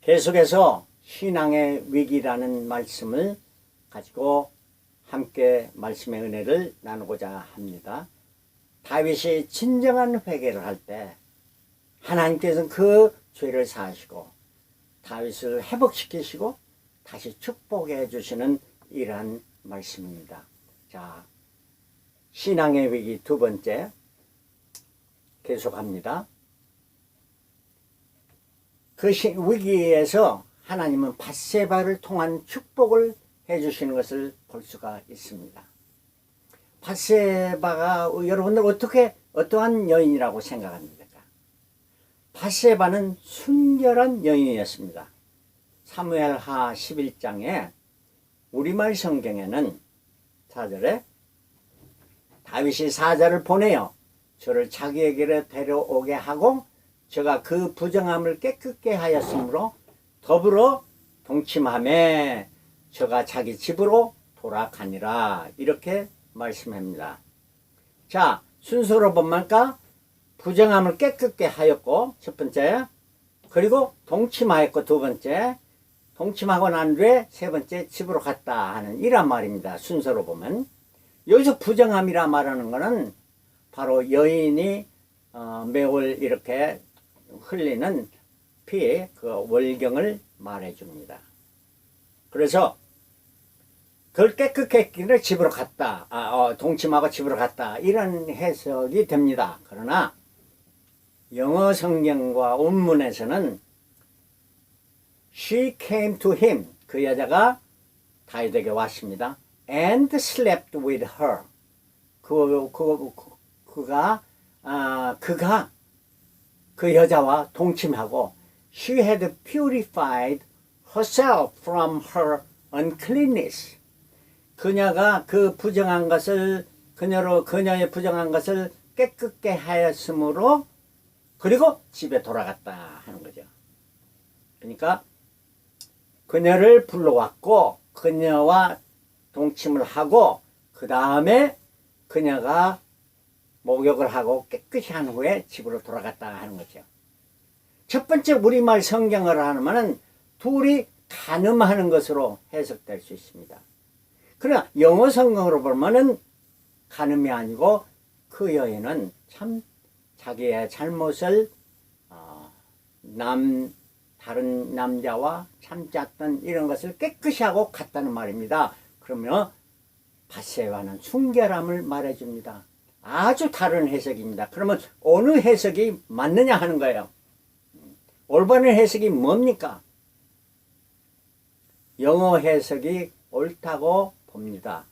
계속해서 신앙의 위기라는 말씀을 가지고 함께 말씀의 은혜를 나누고자 합니다. 다윗이 진정한 회개를 할 때 하나님께서는 그 죄를 사하시고 다윗을 회복시키시고 다시 축복해 주시는 이러한 말씀입니다. 자, 신앙의 위기 두 번째 계속합니다. 그 위기에서 하나님은 밧세바를 통한 축복을 해주시는 것을 볼 수가 있습니다. 밧세바가 여러분들 어떠한 여인이라고 생각합니까? 밧세바는 순결한 여인이었습니다. 사무엘하 11장에 우리말 성경에는 4절에 다윗이 사자를 보내어 저를 자기에게로 데려오게 하고 저가 그 부정함을 깨끗게 하였으므로 더불어 동침하매 저가 자기 집으로 돌아가니라, 이렇게 말씀합니다. 자, 순서로 보니까 부정함을 깨끗게 하였고 첫 번째, 그리고 동침하였고 두 번째, 동침하고 난 뒤에 세 번째 집으로 갔다 하는 이란 말입니다. 순서로 보면 여기서 부정함이라 말하는 것은 바로 여인이 매월 이렇게 흘리는 피의 그 월경을 말해줍니다. 그래서 그걸 깨끗게 했기를 집으로 갔다, 동침하고 집으로 갔다, 이런 해석이 됩니다. 그러나 영어 성경과 원문에서는 She came to him, 그 여자가 다윗에게 왔습니다. And slept with her. 그가 그 여자와 동침하고 She had purified herself from her uncleanness. 그녀가 그 부정한 것을, 그녀의 부정한 것을 깨끗게 하였으므로 그리고 집에 돌아갔다 하는 거죠. 그러니까 그녀를 불러왔고 그녀와 동침을 하고 그 다음에 그녀가 목욕을 하고 깨끗이 한 후에 집으로 돌아갔다 하는 거죠. 첫 번째 우리말 성경을 하면은 둘이 간음하는 것으로 해석될 수 있습니다. 그러나 영어 성경으로 보면은 간음이 아니고 그 여인은 참 자기의 잘못을 다른 남자와 참았던 이런 것을 깨끗이 하고 갔다는 말입니다. 그러면 밧세바는 순결함을 말해줍니다. 아주 다른 해석입니다. 그러면 어느 해석이 맞느냐 하는 거예요. 올바른 해석이 뭡니까? 영어 해석이 옳다고 봅니다.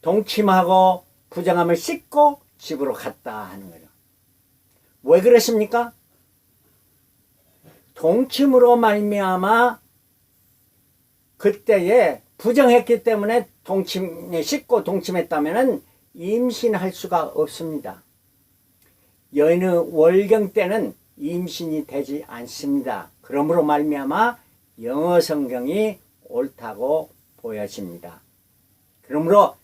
동침하고 부정함을 씻고 집으로 갔다 하는 거죠. 왜 그랬습니까? 동침으로 말미암아 그때에 부정했기 때문에 씻고 동침했다면은 임신할 수가 없습니다. 여인의 월경 때는 임신이 되지 않습니다. 그러므로 말미암아 영어 성경이 옳다고 보여집니다. 그러므로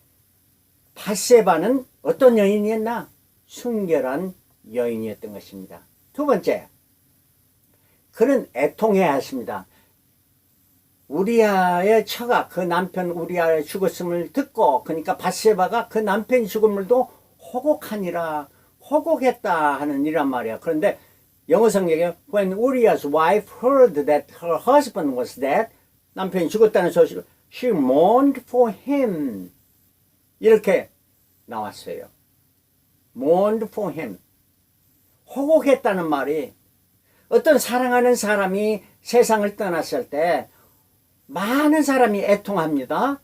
밧세바는 어떤 여인이었나? 순결한 여인이었던 것입니다. 두 번째, 그는 애통해야 했습니다. 우리아의 처가 그 남편 우리아의 죽었음을 듣고, 그러니까 밧세바가 그 남편이 죽음을도 호곡하니라, 호곡했다 하는 이란 말이야. 그런데 영어 성경에 When Uriah's wife heard that her husband was dead, 남편이 죽었다는 소식을 She mourned for him, 이렇게 나왔어요. mourned for him. 호곡했다는 말이, 어떤 사랑하는 사람이 세상을 떠났을 때 많은 사람이 애통합니다.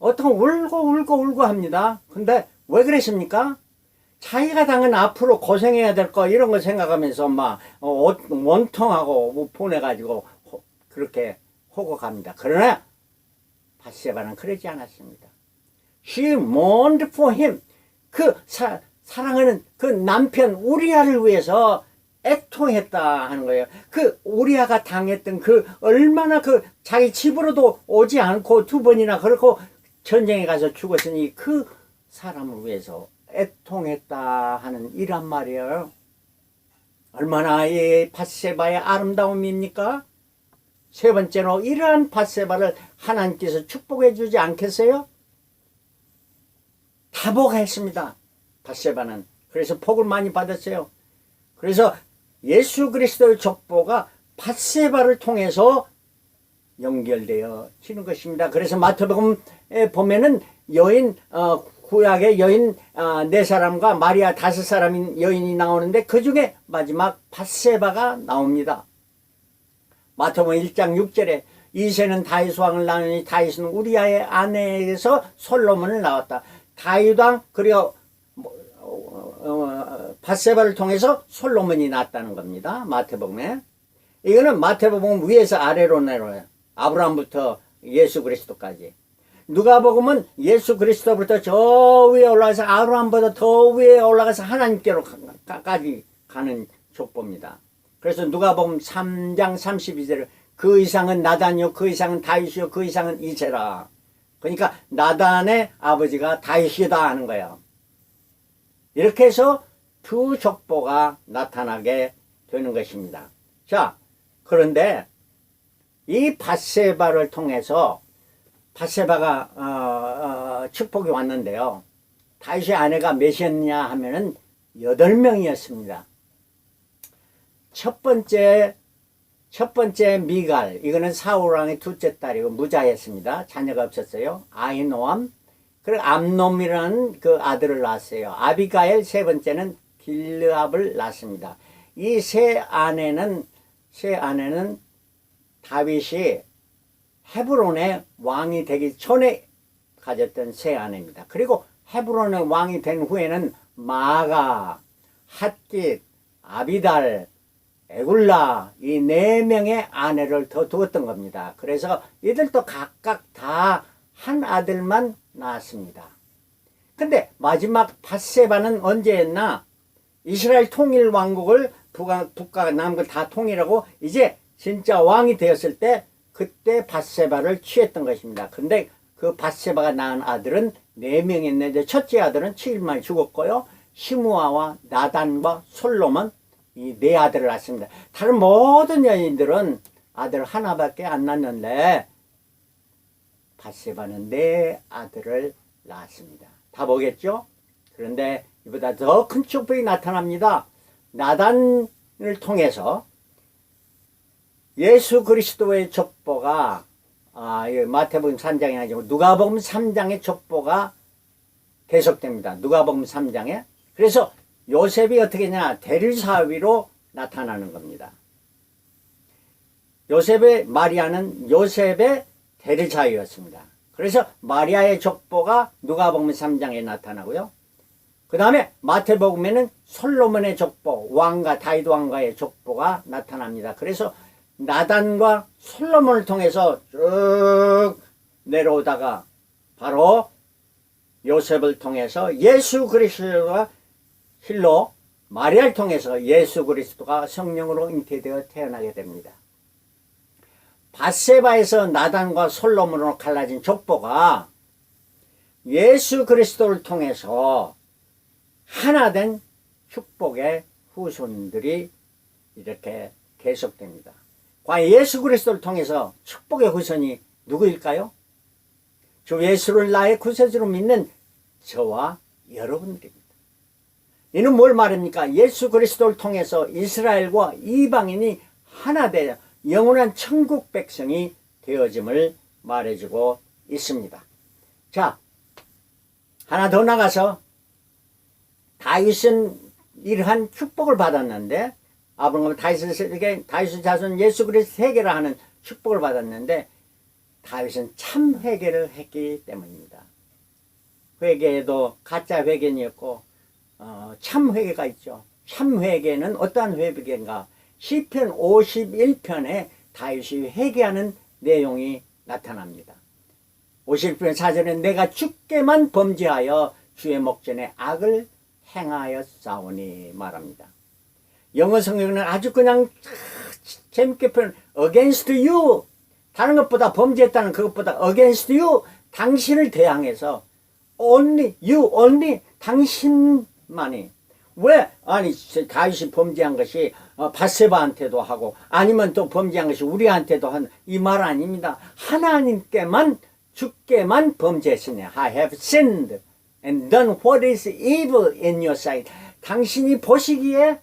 어떤 울고 합니다. 근데 왜 그랬습니까? 자기가 당연 앞으로 고생해야 될 거 이런 거 생각하면서 막 원통하고 보내가지고 그렇게 호곡합니다. 그러나 밧세바는 그러지 않았습니다. She mourned for him. 그 사랑하는 그 남편 우리아를 위해서 애통했다 하는 거예요. 그 우리아가 당했던 그 얼마나 그 자기 집으로도 오지 않고 두 번이나 그렇고 전쟁에 가서 죽었으니 그 사람을 위해서 애통했다 하는 이란 말이에요. 얼마나 이 밧세바의 아름다움입니까? 세 번째로 이러한 밧세바를 하나님께서 축복해 주지 않겠어요? 다복했습니다. 밧세바는. 그래서 복을 많이 받았어요. 그래서 예수 그리스도의 족보가 밧세바를 통해서 연결되어지는 것입니다. 그래서 마태복음에 보면은 여인 구약의 여인 네 사람과 마리아 다섯 사람인 여인이 나오는데 그 중에 마지막 밧세바가 나옵니다. 마태복음 1장 6절에 이새는 다윗 왕을 낳으니 다윗은 우리아의 아내에서 솔로몬을 낳았다. 다윗 왕 그리고 밧세바를 통해서 솔로몬이 낳았다는 겁니다. 마태복음에. 이거는 마태복음 위에서 아래로 내려요. 아브라함부터 예수 그리스도까지. 누가복음은 예수 그리스도부터 저 위에 올라가서 아브라함보다 더 위에 올라가서 하나님께로까지 가는 족보입니다. 그래서 누가복음 3장 32절에 그 이상은 나단이요 그 이상은 다윗이요 그 이상은 이새라. 그러니까 나단의 아버지가 다윗이다 하는 거예요. 이렇게 해서 두 족보가 나타나게 되는 것입니다. 자, 그런데 이 밧세바를 통해서 밧세바가 축복이 왔는데요. 다윗의 아내가 몇이었냐 하면은 8명이었습니다. 첫 번째 미갈, 이거는 사울 왕의 둘째 딸이고 무자였습니다. 자녀가 없었어요. 아히노암, 그리고 암놈이라는 그 아들을 낳았어요. 아비가엘 세 번째는 길르압을 낳습니다. 이 세 아내는 다윗이 헤브론의 왕이 되기 전에 가졌던 세 아내입니다. 그리고 헤브론의 왕이 된 후에는 마가, 핫깃, 아비달, 에굴라 이 4명의 아내를 더 두었던 겁니다. 그래서 이들도 각각 다 한 아들만 낳았습니다. 근데 마지막 밧세바는 언제였나? 이스라엘 통일 왕국을 북과 남을 다 통일하고 이제 진짜 왕이 되었을 때 그때 밧세바를 취했던 것입니다. 근데 그 밧세바가 낳은 아들은 4명이 있는데 첫째 아들은 7일 만에 죽었고요. 시므아와 나단과 솔로몬 이 4아들을 낳습니다. 다른 모든 여인들은 아들 하나밖에 안 낳는데 밧세바는 4아들을 낳았습니다. 다 보겠죠? 그런데 이보다 더 큰 축복이 나타납니다. 나단을 통해서 예수 그리스도의 족보가 마태복음 3장이 아니고 누가복음 3장의 족보가 계속됩니다. 누가복음 3장에. 그래서 요셉이 어떻게 했냐? 대리사위로 나타나는 겁니다. 마리아는 요셉의 대리사위였습니다. 그래서 마리아의 족보가 누가복음 3장에 나타나고요. 그 다음에 마태복음에는 솔로몬의 족보, 다윗 왕가의 족보가 나타납니다. 그래서 나단과 솔로몬을 통해서 쭉 내려오다가 바로 요셉을 통해서 예수 그리스도가 실로 마리아를 통해서 예수 그리스도가 성령으로 잉태되어 태어나게 됩니다. 밧세바에서 나단과 솔로몬으로 갈라진 족보가 예수 그리스도를 통해서 하나된 축복의 후손들이 이렇게 계속됩니다. 과연 예수 그리스도를 통해서 축복의 후손이 누구일까요? 주 예수를 나의 구세주로 믿는 저와 여러분들입니다. 이는 뭘 말합니까? 예수 그리스도를 통해서 이스라엘과 이방인이 하나 되어 영원한 천국 백성이 되어짐을 말해주고 있습니다. 자, 하나 더 나가서 다윗은 이러한 축복을 받았는데 아브라함은 다윗의 자손 예수 그리스도 세계라 하는 축복을 받았는데 다윗은 참 회개를 했기 때문입니다. 회개도 가짜 회개였고 참 회개가 있죠. 참 회개는 어떠한 회개인가? 시편 51편에 다윗이 회개하는 내용이 나타납니다. 51편 4절에 내가 주께만 범죄하여 주의 목전에 악을 행하였사오니 말합니다. 영어 성경은 아주 그냥 재밌게 표현 against you 다른 것보다 범죄했다는 그것보다 against you 당신을 대항해서 only 당신만이 왜? 아니 다윗이 범죄한 것이 바세바한테도 하고 아니면 또 범죄한 것이 우리한테도 한 이 말 아닙니다. 하나님께만 주께만 범죄했으니 I have sinned and done what is evil in your sight. 당신이 보시기에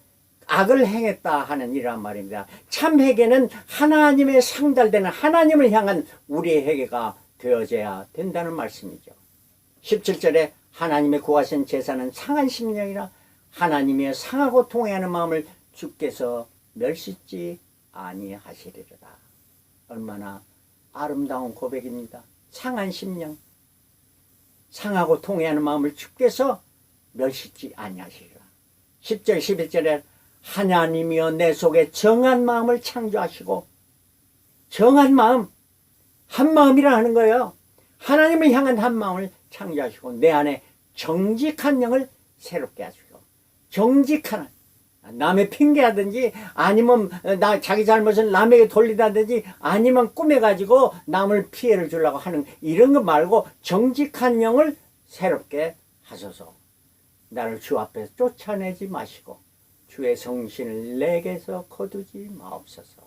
악을 행했다 하는 이란 말입니다. 참 회개는 하나님의 상달되는 하나님을 향한 우리의 회개가 되어져야 된다는 말씀이죠. 17절에 하나님의 구하신 제사는 상한 심령이라 하나님의 상하고 통회하는 마음을 주께서 멸시지 아니하시리라. 얼마나 아름다운 고백입니다. 상한 심령, 상하고 통회하는 마음을 주께서 멸시지 아니하시리라. 10절 11절에 하나님이여 내 속에 정한 마음을 창조하시고, 정한 마음, 한 마음이라 하는 거예요. 하나님을 향한 한 마음을 창조하시고 내 안에 정직한 영을 새롭게 하시고. 정직한, 남의 핑계하든지 아니면 자기 잘못을 남에게 돌리다든지 아니면 꾸며가지고 남을 피해를 주려고 하는 이런 거 말고 정직한 영을 새롭게 하소서. 나를 주 앞에 쫓아내지 마시고 주의 성신을 내게서 거두지 마옵소서.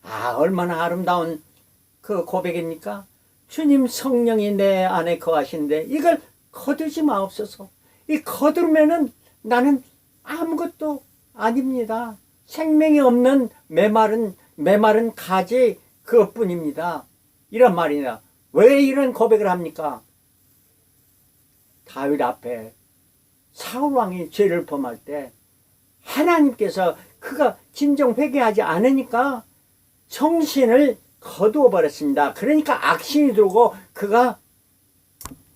아, 얼마나 아름다운 그 고백입니까? 주님 성령이 내 안에 거하시는데 이걸 거두지 마옵소서. 이 거두면은 나는 아무것도 아닙니다. 생명이 없는 메마른 가지 그것뿐입니다. 이런 말이냐. 왜 이런 고백을 합니까? 다윗 앞에 사울 왕이 죄를 범할 때 하나님께서 그가 진정 회개하지 않으니까 정신을 거두어 버렸습니다. 그러니까 악신이 들고 그가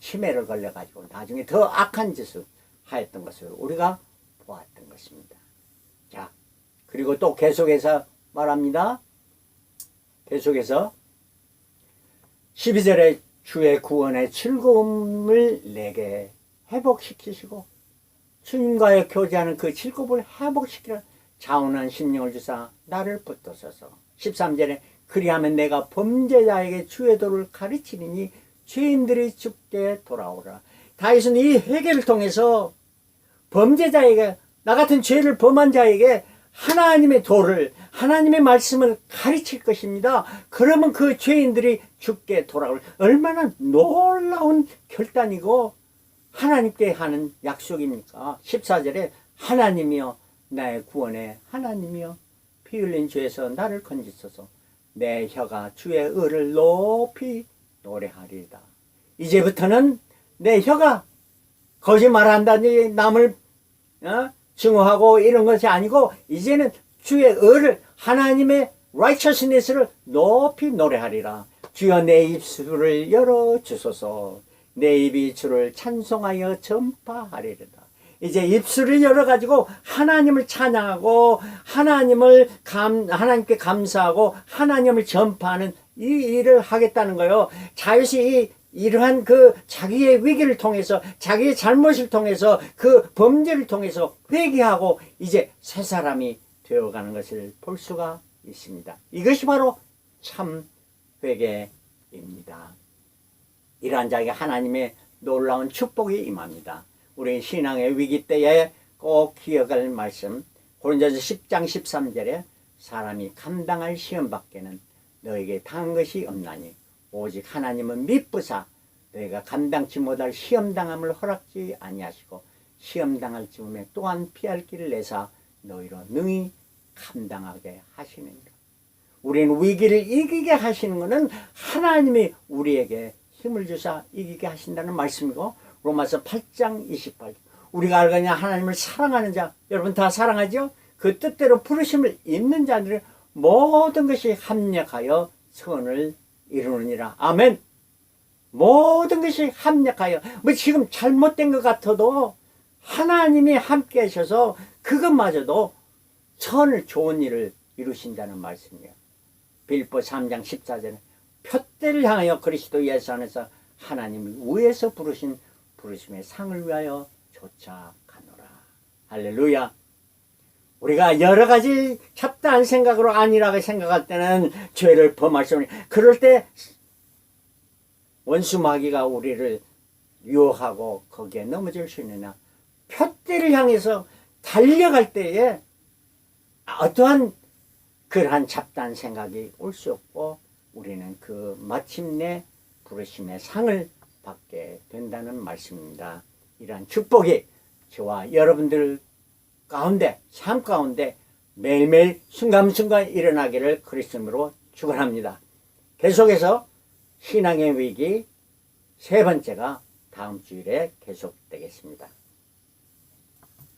치매를 걸려가지고 나중에 더 악한 짓을 하였던 것을 우리가 보았던 것입니다. 자, 그리고 또 계속해서 말합니다. 계속해서 12절에 주의 구원의 즐거움을 내게 회복시키시고 주님과의 교제하는 그 즐거움을 회복시키라. 자원한 심령을 주사 나를 붙드소서. 13절에 그리하면 내가 범죄자에게 주의 도를 가르치리니 죄인들이 죽게 돌아오라. 다윗은 이 회개를 통해서 범죄자에게, 나 같은 죄를 범한 자에게 하나님의 도를, 하나님의 말씀을 가르칠 것입니다. 그러면 그 죄인들이 죽게 돌아올. 얼마나 놀라운 결단이고 하나님께 하는 약속입니까? 14절에 하나님이여 나의 구원의 하나님이여 피 흘린 죄에서 나를 건지소서. 내 혀가 주의 의를 높이 노래하리이다. 이제부터는 내 혀가 거짓말한다니 남을 증오하고 이런 것이 아니고 이제는 주의 의를, 하나님의 righteousness를 높이 노래하리라. 주여 내 입술을 열어주소서. 내 입이 주를 찬송하여 전파하리라. 이제 입술을 열어가지고 하나님을 찬양하고 하나님께 감사하고 하나님을 전파하는 이 일을 하겠다는 거예요. 자유시 이러한 그 자기의 위기를 통해서, 자기의 잘못을 통해서, 그 범죄를 통해서 회개하고 이제 새 사람이 되어가는 것을 볼 수가 있습니다. 이것이 바로 참 회개입니다. 이러한 자에게 하나님의 놀라운 축복이 임합니다. 우리 신앙의 위기 때에 꼭 기억할 말씀, 고린도서 10장 13절에 사람이 감당할 시험 밖에는 너에게 당한 것이 없나니 오직 하나님은 미쁘사 너희가 감당치 못할 시험당함을 허락지 아니하시고 시험당할 즈음에 또한 피할 길을 내사 너희로 능히 감당하게 하시느니라. 우리는 위기를 이기게 하시는 것은 하나님이 우리에게 힘을 주사 이기게 하신다는 말씀이고, 로마서 8장 28절 우리가 알거냐 하나님을 사랑하는 자, 여러분 다 사랑하죠? 그 뜻대로 부르심을 입는 자들은 모든 것이 합력하여 선을 이루느니라. 아멘. 모든 것이 합력하여, 뭐 지금 잘못된 것 같아도 하나님이 함께 하셔서 그것마저도 선을, 좋은 일을 이루신다는 말씀이에요. 빌립보 3장 14절에 표대를 향하여 그리스도 예수 안에서 하나님이 위에서 부르신 부르심의 상을 위하여 쫓아가노라. 할렐루야. 우리가 여러 가지 잡다한 생각으로 안일하게 생각할 때는 죄를 범할 수 없는, 그럴 때 원수 마귀가 우리를 유혹하고 거기에 넘어질 수 있느냐. 표대를 향해서 달려갈 때에 어떠한 그러한 잡다한 생각이 올 수 없고 우리는 그 마침내 부르심의 상을 받게 된다는 말씀입니다. 이러한 축복이 저와 여러분들 가운데, 삶 가운데 매일매일 순간순간 일어나기를 그리스도로 축원합니다. 계속해서 신앙의 위기 세 번째가 다음 주일에 계속되겠습니다.